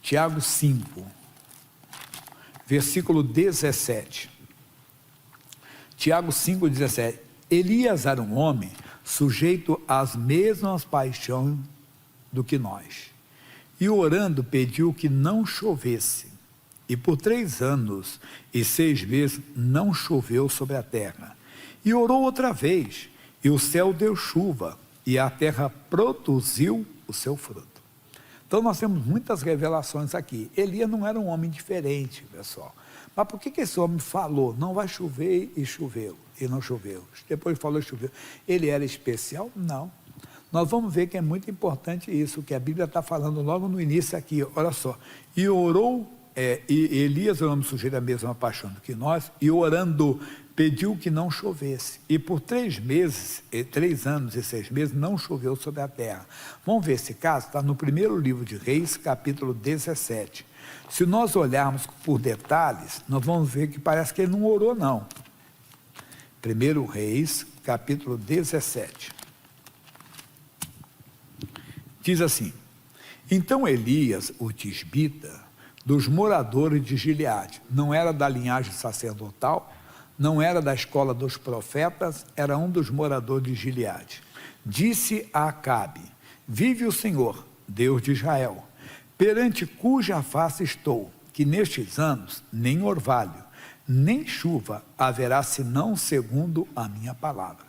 Tiago 5, versículo 17. Tiago 5, 17. Elias era um homem sujeito às mesmas paixões do que nós. E orando pediu que não chovesse. E por 3 anos e 6 meses não choveu sobre a terra. E orou outra vez, e o céu deu chuva, e a terra produziu o seu fruto. Então nós temos muitas revelações aqui. Elias não era um homem diferente, pessoal. Mas por que esse homem falou, não vai chover, e choveu, e não choveu? Depois falou, choveu. Ele era especial? Não. Nós vamos ver que é muito importante isso, que a Bíblia está falando logo no início aqui, olha só. E orou, e Elias, o homem sujeito à mesma paixão do que nós, e orando, pediu que não chovesse. E por 3 anos e 6 meses, não choveu sobre a terra. Vamos ver esse caso? Está no primeiro livro de Reis, capítulo 17. Se nós olharmos por detalhes, nós vamos ver que parece que ele não orou, não. 1 Reis, capítulo 17. Diz assim: então Elias, o tisbita, dos moradores de Gileade, não era da linhagem sacerdotal, não era da escola dos profetas, era um dos moradores de Gileade. Disse a Acabe: vive o Senhor, Deus de Israel, perante cuja face estou, que nestes anos nem orvalho, nem chuva haverá, senão segundo a minha palavra.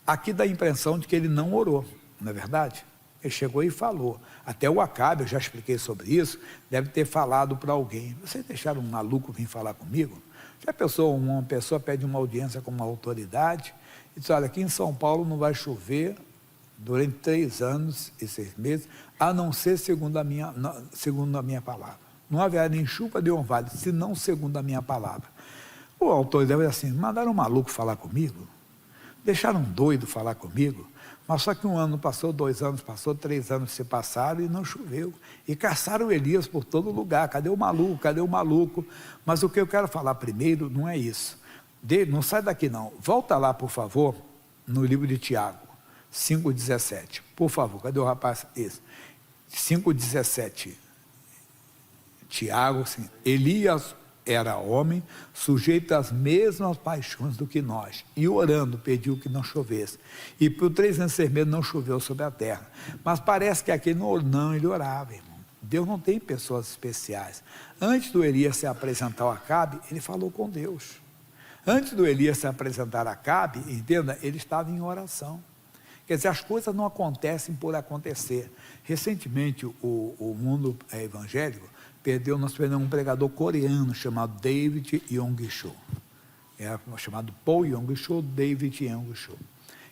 Aqui dá a impressão de que ele não orou, não é verdade? Ele chegou e falou. Até o Acabe, eu já expliquei sobre isso, deve ter falado para alguém: vocês deixaram um maluco vir falar comigo? Já pensou, uma pessoa pede uma audiência com uma autoridade e diz: olha, aqui em São Paulo não vai chover durante 3 anos e 6 meses, a não ser segundo a minha palavra. Não haverá nem chuva nem orvalho, senão segundo a minha palavra. O autor deve dizer assim: mandaram um maluco falar comigo? Deixaram um doido falar comigo? Mas só que 1 ano passou, 2 anos passou, 3 anos se passaram e não choveu. E caçaram Elias por todo lugar. Cadê o maluco? Cadê o maluco? Mas o que eu quero falar primeiro não é isso. Não sai daqui não. Volta lá, por favor, no livro de Tiago, 5,17. Por favor, cadê o rapaz? Esse. 5,17. Tiago, assim, Elias era homem, sujeito às mesmas paixões do que nós, e orando pediu que não chovesse, e por 3 anos e 6 meses não choveu sobre a terra. Mas parece que aquele não, ele orava, irmão. Deus não tem pessoas especiais. Antes do Elias se apresentar a Acabe, ele falou com Deus. Antes do Elias se apresentar a Acabe, entenda, ele estava em oração. Quer dizer, as coisas não acontecem por acontecer. Recentemente, o mundo evangélico nós perdemos um pregador coreano chamado David Yong-Cho. É chamado Paul Yong-Cho, David Yong-Cho.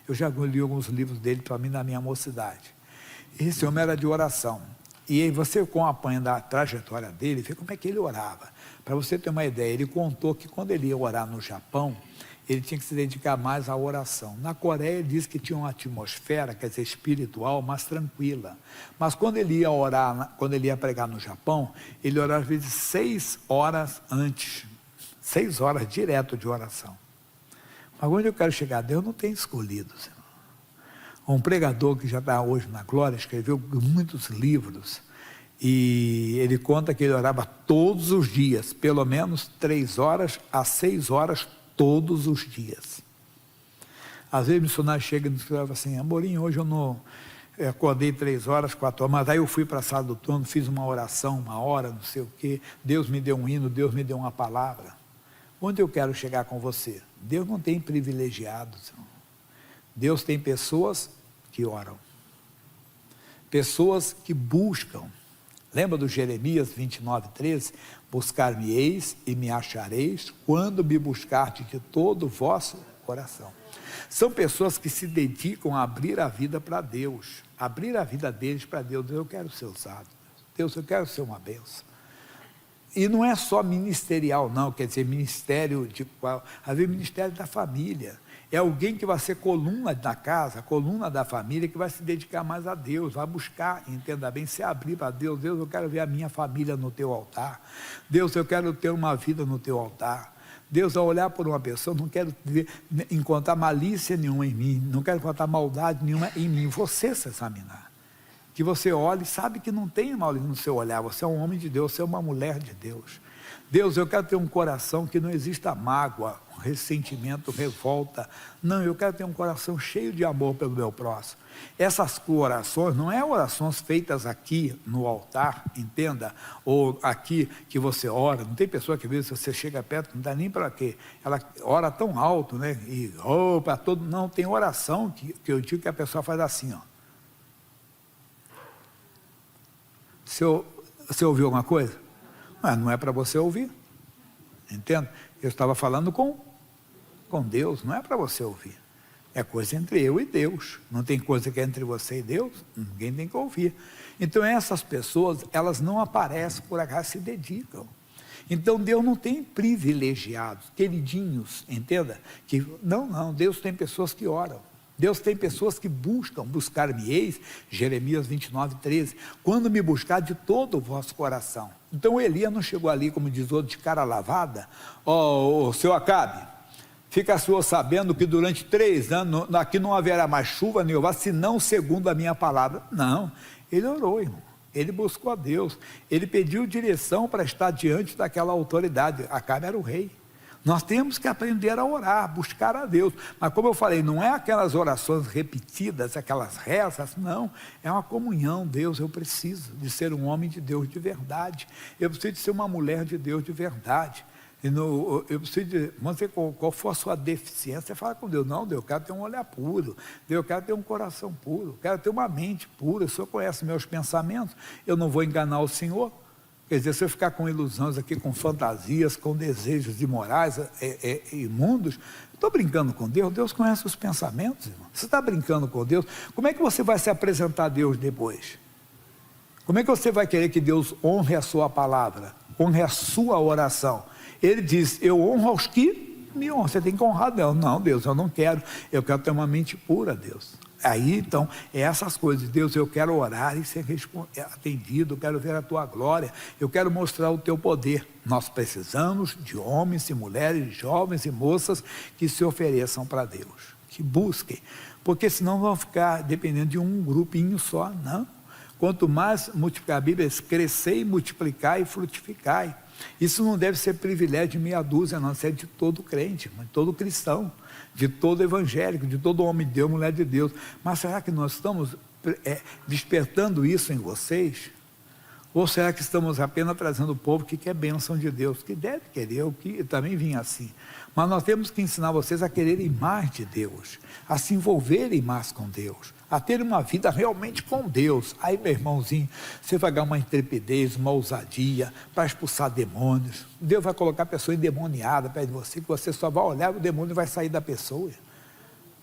Eu já li alguns livros dele para mim na minha mocidade. Esse homem era de oração. E aí você acompanha a trajetória dele, vê como é que ele orava. Para você ter uma ideia, ele contou que quando ele ia orar no Japão, ele tinha que se dedicar mais à oração. Na Coreia, ele disse que tinha uma atmosfera, quer dizer, espiritual, mais tranquila. Mas quando ele ia orar, quando ele ia pregar no Japão, ele orava às vezes 6 horas antes. 6 horas direto de oração. Mas onde eu quero chegar? Deus não tem escolhido, Senhor. Um pregador que já está hoje na glória, escreveu muitos livros, e ele conta que ele orava todos os dias, pelo menos 3 horas a 6 horas todos os dias. Às vezes o missionário chega e fala assim: Amorim, hoje eu não acordei 3 horas, 4 horas, mas aí eu fui para a sala do trono, fiz uma oração, 1 hora, não sei o quê, Deus me deu um hino, Deus me deu uma palavra. Onde eu quero chegar com você? Deus não tem privilegiados. Deus tem pessoas que oram, pessoas que buscam. Lembra do Jeremias 29:13? Buscar-me-eis e me achareis, quando me buscardes de todo o vosso coração. São pessoas que se dedicam a abrir a vida para Deus, abrir a vida deles para Deus. Deus, eu quero ser usado. Deus, eu quero ser uma bênção. E não é só ministerial, não, quer dizer, ministério de qual? Às vezes ministério da família. É alguém que vai ser coluna da casa, coluna da família, que vai se dedicar mais a Deus, vai buscar, entenda bem, se abrir para Deus. Deus, eu quero ver a minha família no teu altar. Deus, eu quero ter uma vida no teu altar. Deus, ao olhar por uma pessoa, não quero encontrar malícia nenhuma em mim, não quero encontrar maldade nenhuma em mim. Você se examinar. que você olha e sabe que não tem mal no seu olhar, você é um homem de Deus, você é uma mulher de Deus. Deus, eu quero ter um coração que não exista mágoa, ressentimento, revolta. Não, eu quero ter um coração cheio de amor pelo meu próximo. Essas orações não é orações feitas aqui no altar, entenda, ou aqui que você ora. Não tem pessoa que às vezes você chega perto, não dá nem para quê. Ela ora tão alto, né? E para todo. Não, tem oração que eu digo que a pessoa faz assim, ó. Você ouviu alguma coisa? Mas não é para você ouvir, entende? Eu estava falando com Deus, não é para você ouvir, é coisa entre eu e Deus, não tem coisa que é entre você e Deus, ninguém tem que ouvir. Então essas pessoas, elas não aparecem por acaso, se dedicam. Então Deus não tem privilegiados, queridinhos, entenda? Que, não, Deus tem pessoas que oram. Deus tem pessoas que buscar-me-eis, Jeremias 29, 13, quando me buscar de todo o vosso coração. Então Elias não chegou ali, como diz outro, de cara lavada. Ó, seu Acabe, fica senhor sabendo que durante 3 anos, aqui não haverá mais chuva nem orvalho, senão segundo a minha palavra. Não, ele orou, irmão. Ele buscou a Deus, ele pediu direção para estar diante daquela autoridade. Acabe era o rei. Nós temos que aprender a orar, buscar a Deus, mas como eu falei, não é aquelas orações repetidas, aquelas rezas, não, é uma comunhão. Deus, eu preciso de ser um homem de Deus de verdade, eu preciso de ser uma mulher de Deus de verdade, eu preciso de, não sei qual for a sua deficiência, você fala com Deus, não, Deus, eu quero ter um olhar puro, Deus, eu quero ter um coração puro, eu quero ter uma mente pura, o Senhor conhece meus pensamentos, eu não vou enganar o Senhor. Quer dizer, se eu ficar com ilusões aqui, com fantasias, com desejos imorais, imundos, estou brincando com Deus. Deus conhece os pensamentos, irmão. Você está brincando com Deus, como é que você vai se apresentar a Deus depois? Como é que você vai querer que Deus honre a sua palavra, honre a sua oração? Ele diz, eu honro aos que me honram. Você tem que honrar Deus. Não, Deus, eu não quero, eu quero ter uma mente pura, Deus. Aí então, essas coisas, Deus, eu quero orar e ser atendido, eu quero ver a tua glória, eu quero mostrar o teu poder. Nós precisamos de homens e mulheres, jovens e moças que se ofereçam para Deus, que busquem, porque senão vão ficar dependendo de um grupinho só. Não, quanto mais multiplicar, a Bíblia diz, crescer e multiplicar e frutificar. Isso não deve ser privilégio de meia dúzia, não, isso é de todo crente, de todo cristão, de todo evangélico, de todo homem de Deus, mulher de Deus. Mas será que nós estamos despertando isso em vocês? Ou será que estamos apenas trazendo o povo que quer bênção de Deus, que deve querer, eu que também vim assim. Mas nós temos que ensinar vocês a quererem mais de Deus, a se envolverem mais com Deus, a ter uma vida realmente com Deus. Aí, meu irmãozinho, você vai ganhar uma intrepidez, uma ousadia para expulsar demônios. Deus vai colocar a pessoa endemoniada perto de você, que você só vai olhar e o demônio vai sair da pessoa.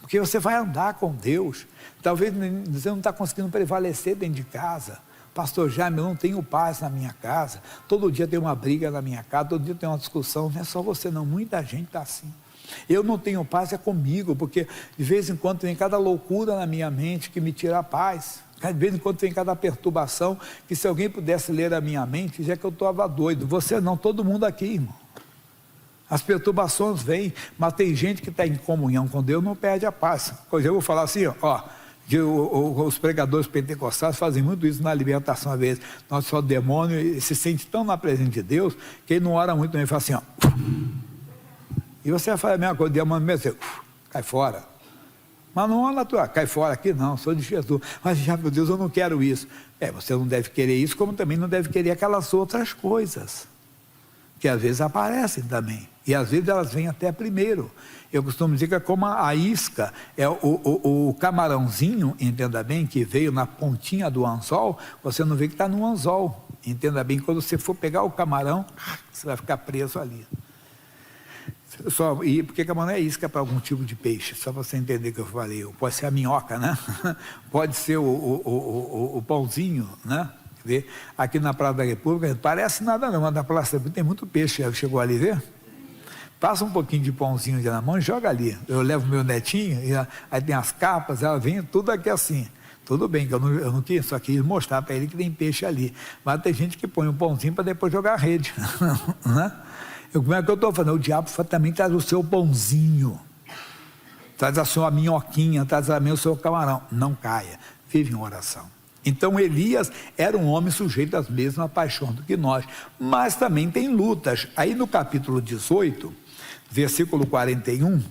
Porque você vai andar com Deus. Talvez você não está conseguindo prevalecer dentro de casa. Pastor Jaime, eu não tenho paz na minha casa, todo dia tem uma briga na minha casa, todo dia tem uma discussão. Não é só você não, muita gente está assim. Eu não tenho paz, é comigo, porque de vez em quando tem cada loucura na minha mente que me tira a paz. De vez em quando tem cada perturbação, que se alguém pudesse ler a minha mente, já que eu estava doido. Você não, todo mundo aqui, irmão. As perturbações vêm, mas tem gente que está em comunhão com Deus, não perde a paz. Pois eu vou falar assim, ó, os pregadores pentecostais fazem muito isso na libertação, às vezes. Nosso só demônio se sente tão na presença de Deus, que ele não ora muito, ele fala assim, ó. E você vai fazer a mesma coisa, o demônio mesmo, cai fora. Mas não é natural, cai fora aqui não, sou de Jesus. Mas já, meu Deus, eu não quero isso. Você não deve querer isso, como também não deve querer aquelas outras coisas, que às vezes aparecem também. E às vezes elas vêm até primeiro. Eu costumo dizer que é como a isca, é o camarãozinho, entenda bem, que veio na pontinha do anzol, você não vê que está no anzol. Entenda bem, quando você for pegar o camarão, você vai ficar preso ali. Porque camarão é isca para algum tipo de peixe, só para você entender o que eu falei. Pode ser a minhoca, né? Pode ser o pãozinho, né? Aqui na Praça da República, parece nada não, mas na Praça da República tem muito peixe. Chegou ali, ver? Passa um pouquinho de pãozinho na mão e joga ali. Eu levo meu netinho, aí tem as capas, ela vem tudo aqui assim. Tudo bem, que eu não quis, só quis mostrar para ele que tem peixe ali. Mas tem gente que põe um pãozinho para depois jogar a rede. Né? Como é que eu estou falando? O diabo também traz o seu pãozinho, traz a sua minhoquinha, traz também o seu camarão. Não caia, vive em oração. Então Elias era um homem sujeito às mesmas paixões do que nós, mas também tem lutas. Aí no capítulo 18, versículo 41,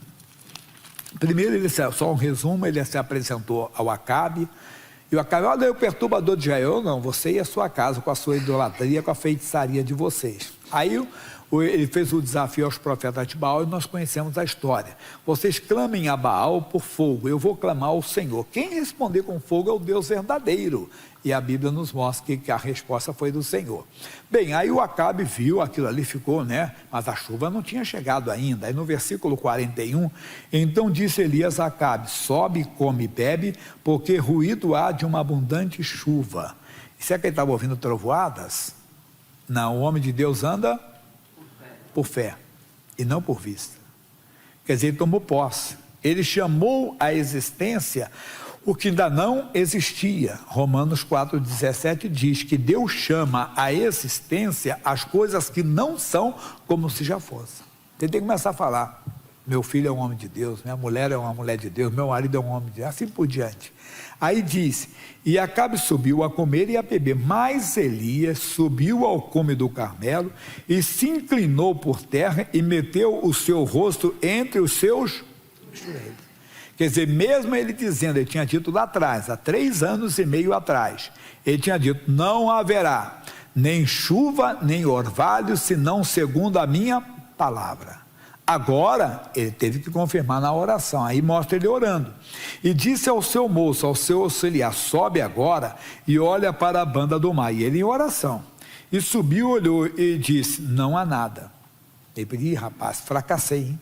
primeiro ele, só um resumo, ele se apresentou ao Acabe, e o Acabe, olha, o perturbador de Israel, não, você e a sua casa, com a sua idolatria, com a feitiçaria de vocês. Aí ele fez o desafio aos profetas de Baal, e nós conhecemos a história. Vocês clamem a Baal por fogo, eu vou clamar ao Senhor. Quem responder com fogo é o Deus verdadeiro. E a Bíblia nos mostra que a resposta foi do Senhor. Bem, aí o Acabe viu aquilo ali, ficou, né? Mas a chuva não tinha chegado ainda. Aí no versículo 41, então disse Elias a Acabe, sobe, come e bebe, porque ruído há de uma abundante chuva. E será que ele estava ouvindo trovoadas? Não, o homem de Deus anda por fé e não por vista. Quer dizer, ele tomou posse. Ele chamou à existência o que ainda não existia. Romanos 4,17 diz que Deus chama à existência as coisas que não são como se já fossem. Você tem que começar a falar, meu filho é um homem de Deus, minha mulher é uma mulher de Deus, meu marido é um homem de Deus, assim por diante. Aí diz, e Acabe subiu a comer e a beber, mas Elias subiu ao cume do Carmelo e se inclinou por terra e meteu o seu rosto entre os seus joelhos. Quer dizer, mesmo ele dizendo, ele tinha dito lá atrás, há 3 anos e meio atrás, ele tinha dito, não haverá nem chuva, nem orvalho, senão segundo a minha palavra. Agora, ele teve que confirmar na oração, aí mostra ele orando. E disse ao seu moço, ao seu auxiliar, sobe agora e olha para a banda do mar. E ele em oração. E subiu, olhou e disse, não há nada. Ele disse, rapaz, fracassei, hein?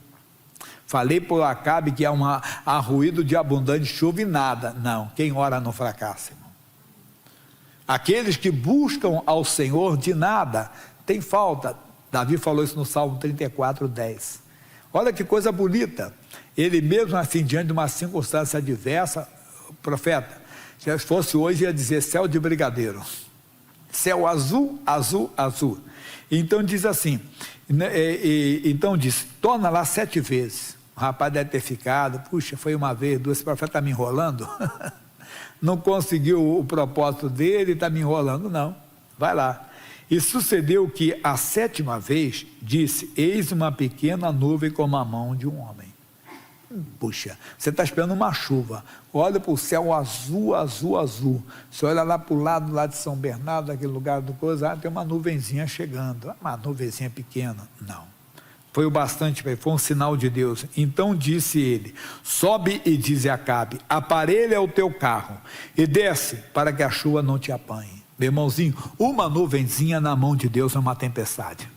Falei por Acabe que há ruído de abundante chuva e nada. Não, quem ora não fracassa, irmão. Aqueles que buscam ao Senhor de nada, tem falta. Davi falou isso no Salmo 34:10. Olha que coisa bonita. Ele mesmo assim, diante de uma circunstância adversa, profeta, se fosse hoje ia dizer céu de brigadeiro. Céu azul, azul, azul. Então diz assim, então diz, torna lá 7 vezes. O rapaz deve ter ficado, puxa, foi uma vez, 2, esse profeta está me enrolando? Não conseguiu o propósito dele, está me enrolando, não. Vai lá. E sucedeu que a 7ª vez disse, eis uma pequena nuvem como a mão de um homem. Puxa, você está esperando uma chuva, olha para o céu azul, azul, azul, você olha lá para o lado lá de São Bernardo, aquele lugar do coisa, tem uma nuvenzinha chegando, uma nuvenzinha pequena, não. Foi o bastante, foi um sinal de Deus. Então disse ele, sobe e diz a Acabe, aparelha o teu carro e desce para que a chuva não te apanhe. Meu irmãozinho, uma nuvenzinha na mão de Deus é uma tempestade.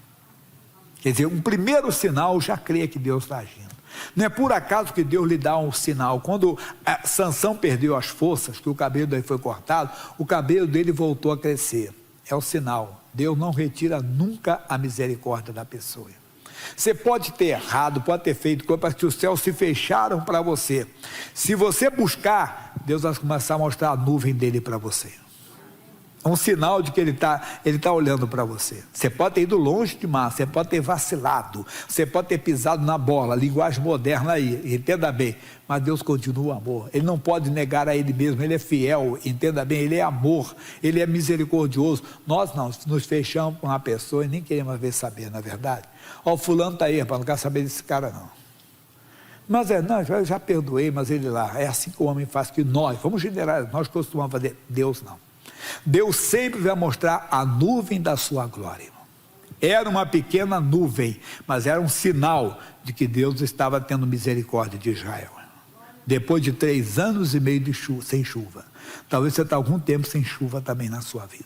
Quer dizer, um primeiro sinal já crê que Deus está agindo. Não é por acaso que Deus lhe dá um sinal. Quando Sansão perdeu as forças, que o cabelo dele foi cortado, o cabelo dele voltou a crescer. É o sinal. Deus não retira nunca a misericórdia da pessoa. Você pode ter errado, pode ter feito coisa, para que os céus se fecharam para você. Se você buscar, Deus vai começar a mostrar a nuvem dele para você. É um sinal de que ele tá olhando para você. Você pode ter ido longe demais, você pode ter vacilado, você pode ter pisado na bola, linguagem moderna aí, entenda bem. Mas Deus continua amor, Ele não pode negar a Ele mesmo, Ele é fiel, entenda bem, Ele é amor, Ele é misericordioso. Nós não, nos fechamos com uma pessoa e nem queremos ver saber, não é verdade? Ó, o fulano está aí, rapaz, não quer saber desse cara não. Mas não, eu já perdoei, mas ele lá, é assim que o homem faz, que nós, vamos generalizar, nós costumamos fazer, Deus não. Deus sempre vai mostrar a nuvem da sua glória. Era uma pequena nuvem, mas era um sinal de que Deus estava tendo misericórdia de Israel. Depois de 3 anos e meio de chuva, sem chuva, talvez você está algum tempo sem chuva também na sua vida.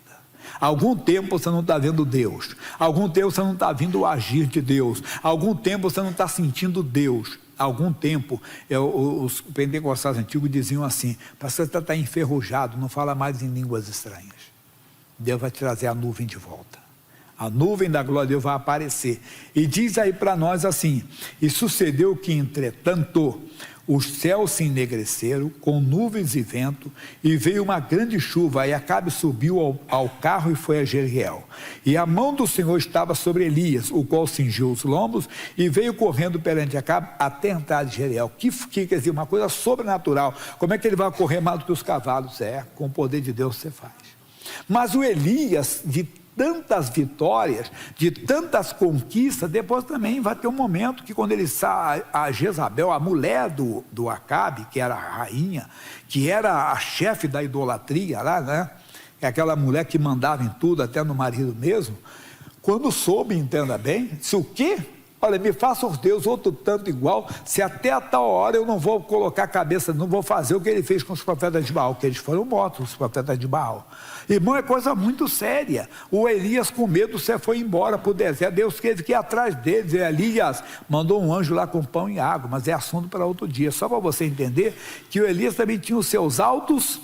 Algum tempo você não está vendo Deus, algum tempo você não está vendo o agir de Deus, algum tempo você não está sentindo Deus. Algum tempo, os pentecostais antigos diziam assim, pastor, você está enferrujado, não fala mais em línguas estranhas. Deus vai trazer a nuvem de volta. A nuvem da glória de Deus vai aparecer. E diz aí para nós assim, e sucedeu que, entretanto, os céus se enegreceram com nuvens e vento, e veio uma grande chuva, e Acabe subiu ao carro e foi a Jezreel. E a mão do Senhor estava sobre Elias, o qual cingiu os lombos, e veio correndo perante Acabe até a entrada de Jezreel. Que quer dizer, uma coisa sobrenatural. Como é que ele vai correr mais do que os cavalos? Com o poder de Deus você faz. Mas o Elias, de tantas vitórias, de tantas conquistas, depois também vai ter um momento que quando ele sai, a Jezabel, a mulher do Acabe, que era a rainha, que era a chefe da idolatria lá, né? É aquela mulher que mandava em tudo, até no marido mesmo, quando soube, entenda bem, disse o quê? Olha, me faça os deuses outro tanto igual, se até a tal hora eu não vou colocar a cabeça, não vou fazer o que ele fez com os profetas de Baal, que eles foram mortos, os profetas de Baal. Irmão, é coisa muito séria. O Elias, com medo, você foi embora para o deserto. Deus teve que ir atrás deles. E Elias mandou um anjo lá com pão e água, mas é assunto para outro dia. Só para você entender que o Elias também tinha os seus altos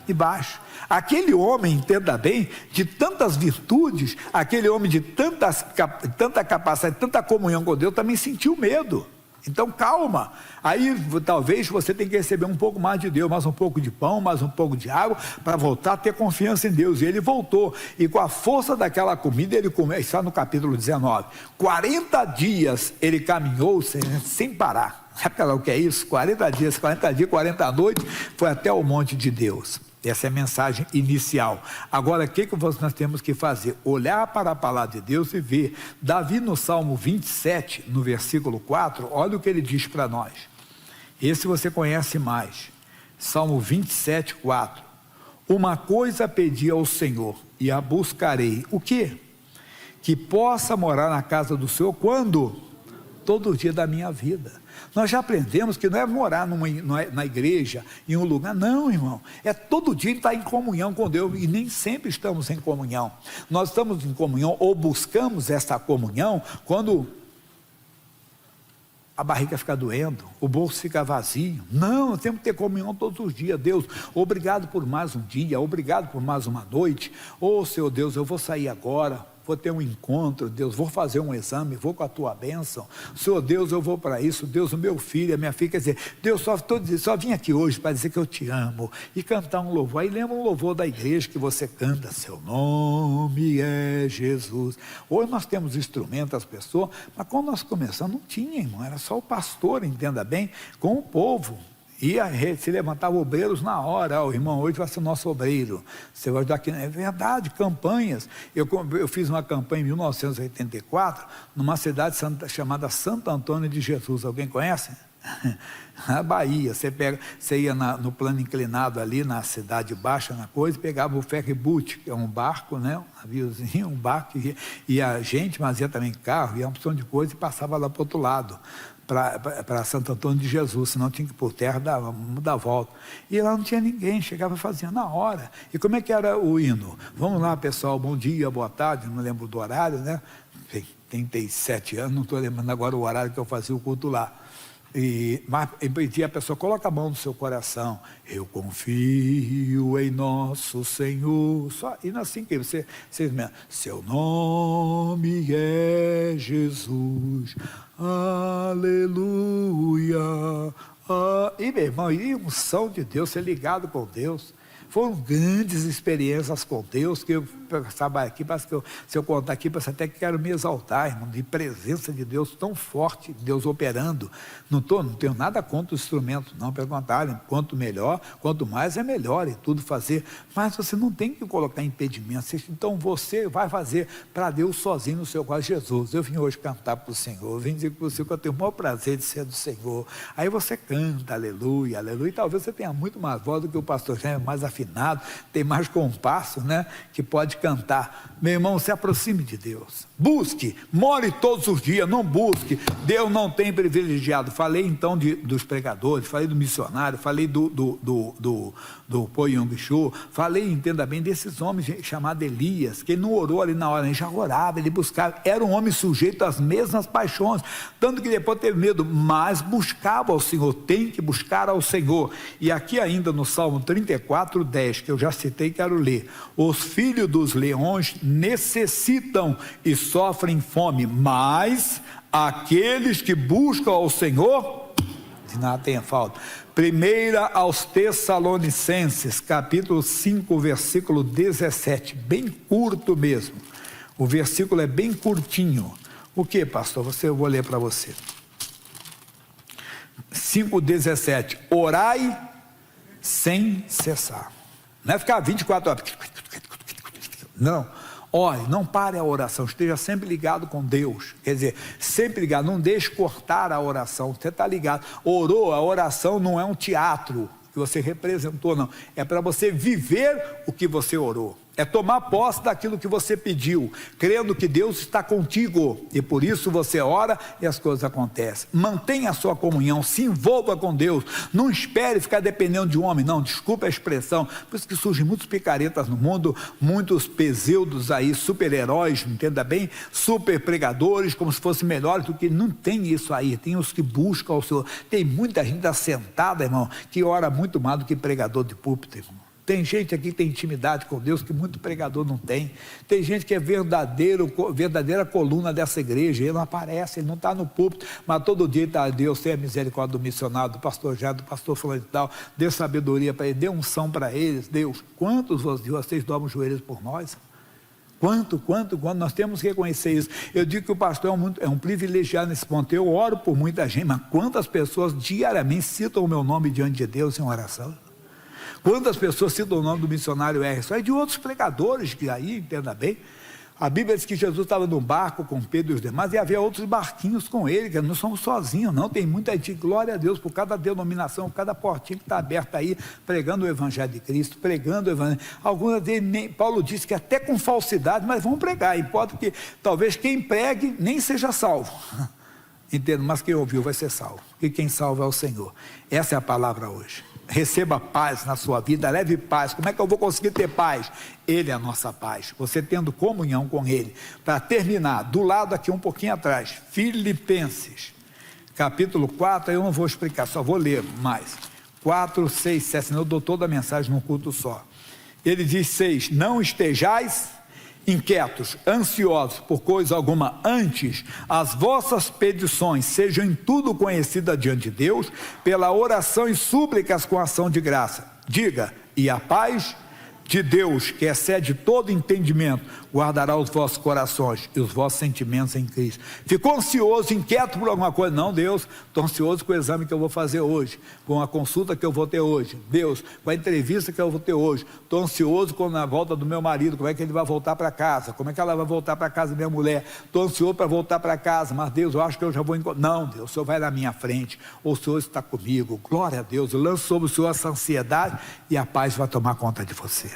e baixos. Aquele homem, entenda bem, de tantas virtudes, aquele homem de tanta capacidade, tanta comunhão com Deus, também sentiu medo. Então calma, aí talvez você tenha que receber um pouco mais de Deus, mais um pouco de pão, mais um pouco de água, para voltar a ter confiança em Deus. E ele voltou, e com a força daquela comida, ele comeu, está no capítulo 19, 40 dias ele caminhou sem parar. Sabe o que é isso? 40 dias, 40 noites, foi até o monte de Deus. Essa é a mensagem inicial. Agora, o que nós temos que fazer? Olhar para a palavra de Deus e ver. Davi, no Salmo 27, no versículo 4, olha o que ele diz para nós. Esse você conhece mais. Salmo 27, 4. Uma coisa pedi ao Senhor, e a buscarei. O quê? Que possa morar na casa do Senhor, quando? Todo dia da minha vida. Nós já aprendemos que não é morar na igreja, em um lugar, não, irmão, é todo dia estar em comunhão com Deus, e nem sempre estamos em comunhão. Nós estamos em comunhão, ou buscamos essa comunhão, quando a barriga fica doendo, o bolso fica vazio. Não, temos que ter comunhão todos os dias. Deus, obrigado por mais um dia, obrigado por mais uma noite. Oh, Senhor Deus, eu vou sair agora, vou ter um encontro, Deus, vou fazer um exame, vou com a tua bênção. Senhor Deus, eu vou para isso. Deus, o meu filho, a minha filha, quer dizer, Deus, só vim aqui hoje para dizer que eu te amo, e cantar um louvor. Aí lembra um louvor da igreja que você canta, seu nome é Jesus. Hoje nós temos instrumentos, as pessoas, mas quando nós começamos, não tinha, irmão, era só o pastor, entenda bem, com o povo. Se levantava obreiros na hora. O irmão, hoje vai ser nosso obreiro, você vai ajudar aqui. É verdade, campanhas. Eu fiz uma campanha em 1984 numa cidade chamada Santo Antônio de Jesus. Alguém conhece? Na Bahia. Você ia no plano inclinado ali na cidade baixa, na coisa, e pegava o ferry boat, que é um barco, né? Um naviozinho, um barco, e a gente fazia também carro, ia uma opção de coisa, e passava lá para o outro lado, para Santo Antônio de Jesus, senão tinha que ir por terra, dar a volta. E lá não tinha ninguém, chegava e fazia na hora. E como é que era o hino? Vamos lá, pessoal, bom dia, boa tarde, não lembro do horário, né? Tem 37 anos, não estou lembrando agora o horário que eu fazia o culto lá. Mas a pessoa coloca a mão no seu coração, eu confio em nosso Senhor, só, e assim que você seu nome é Jesus, aleluia, e meu irmão, e unção de Deus, ser ligado com Deus. Foram grandes experiências com Deus, que eu estava aqui, parece que se eu contar aqui, parece até que quero me exaltar, irmão, de presença de Deus tão forte, Deus operando. Não tenho nada contra o instrumento, não, pelo contrário, quanto melhor, quanto mais é melhor e tudo fazer, mas você não tem que colocar impedimentos, então você vai fazer para Deus sozinho no seu coração. Jesus, eu vim hoje cantar para o Senhor, eu vim dizer para você que eu tenho o maior prazer de ser do Senhor. Aí você canta, aleluia, aleluia, e talvez você tenha muito mais voz do que o pastor já é mais afinado, tem mais compasso, né, que pode cantar. Meu irmão, se aproxime de Deus, busque, more todos os dias, não busque. Deus não tem privilegiado. Falei então dos pregadores, falei do missionário, falei do Po Yong Cho, falei, entenda bem, desses homens chamados Elias, que ele não orou ali na hora, ele já orava, ele buscava, era um homem sujeito às mesmas paixões, tanto que depois teve medo, mas buscava ao Senhor. Tem que buscar ao Senhor. E aqui ainda no Salmo 34, 10, que eu já citei, quero ler: os filhos dos leões necessitam e sofrem fome, mas aqueles que buscam ao Senhor de nada tenha falta. 1 aos Tessalonicenses, capítulo 5, versículo 17, bem curto mesmo. O versículo é bem curtinho. O que, pastor? Eu vou ler para você. 5,17. Orai sem cessar. Não é ficar 24 horas. Não. Ore, não pare a oração. Esteja sempre ligado com Deus. Quer dizer, sempre ligado. Não deixe cortar a oração. Você está ligado. Orou, a oração não é um teatro que você representou, não. É para você viver o que você orou. É tomar posse daquilo que você pediu, crendo que Deus está contigo, e por isso você ora e as coisas acontecem. Mantenha a sua comunhão, se envolva com Deus, não espere ficar dependendo de um homem, não, desculpa a expressão, por isso que surgem muitos picaretas no mundo, muitos peseudos aí, super-heróis, entenda bem, super pregadores, como se fossem melhores do que, não tem isso aí, tem os que buscam o Senhor, tem muita gente assentada, irmão, que ora muito mais do que pregador de púlpito, irmão. Tem gente aqui que tem intimidade com Deus que muito pregador não tem. Tem gente que é verdadeira coluna dessa igreja. Ele não aparece, ele não está no púlpito, mas todo dia está: Deus, tenha misericórdia do missionário, do pastor Jé, do pastor fulano e tal, dê sabedoria para ele, dê unção para eles. Deus, quantos de vocês dobram os joelhos por nós? Quanto, nós temos que reconhecer isso. Eu digo que o pastor é um privilegiado nesse ponto. Eu oro por muita gente, mas quantas pessoas diariamente citam o meu nome diante de Deus em oração? Quantas pessoas citam o nome do missionário R? Só é de outros pregadores que aí, entenda bem. A Bíblia diz que Jesus estava num barco com Pedro e os demais, e havia outros barquinhos com ele, que não somos sozinhos, não. Tem muita gente, glória a Deus, por cada denominação, por cada portinha que está aberta aí, pregando o Evangelho de Cristo, pregando o Evangelho. Algumas vezes, Paulo disse que até com falsidade, mas vão pregar. E pode que talvez quem pregue nem seja salvo. Entendo, mas quem ouviu vai ser salvo. E quem salva é o Senhor. Essa é a palavra hoje. Receba paz na sua vida, leve paz. Como é que eu vou conseguir ter paz? Ele é a nossa paz, você tendo comunhão com Ele. Para terminar, do lado aqui um pouquinho atrás, Filipenses, capítulo 4, eu não vou explicar, só vou ler mais. 4, 6, 7, senão eu dou toda a mensagem num culto só. Ele diz 6, não estejais inquietos, ansiosos por coisa alguma, antes as vossas petições sejam em tudo conhecidas diante de Deus, pela oração e súplicas com ação de graça. Diga, e a paz de Deus, que excede todo entendimento, guardará os vossos corações e os vossos sentimentos em Cristo. Ficou ansioso, inquieto por alguma coisa? Não, Deus, estou ansioso com o exame que eu vou fazer hoje, com a consulta que eu vou ter hoje. Deus, com a entrevista que eu vou ter hoje. Estou ansioso com a volta do meu marido, como é que ele vai voltar para casa, como é que ela vai voltar para casa da minha mulher. Estou ansioso para voltar para casa, mas Deus, eu acho que eu já vou encontrar. Não, Deus, o Senhor vai na minha frente, o Senhor está comigo, glória a Deus. Eu lanço sobre o Senhor essa ansiedade e a paz vai tomar conta de você.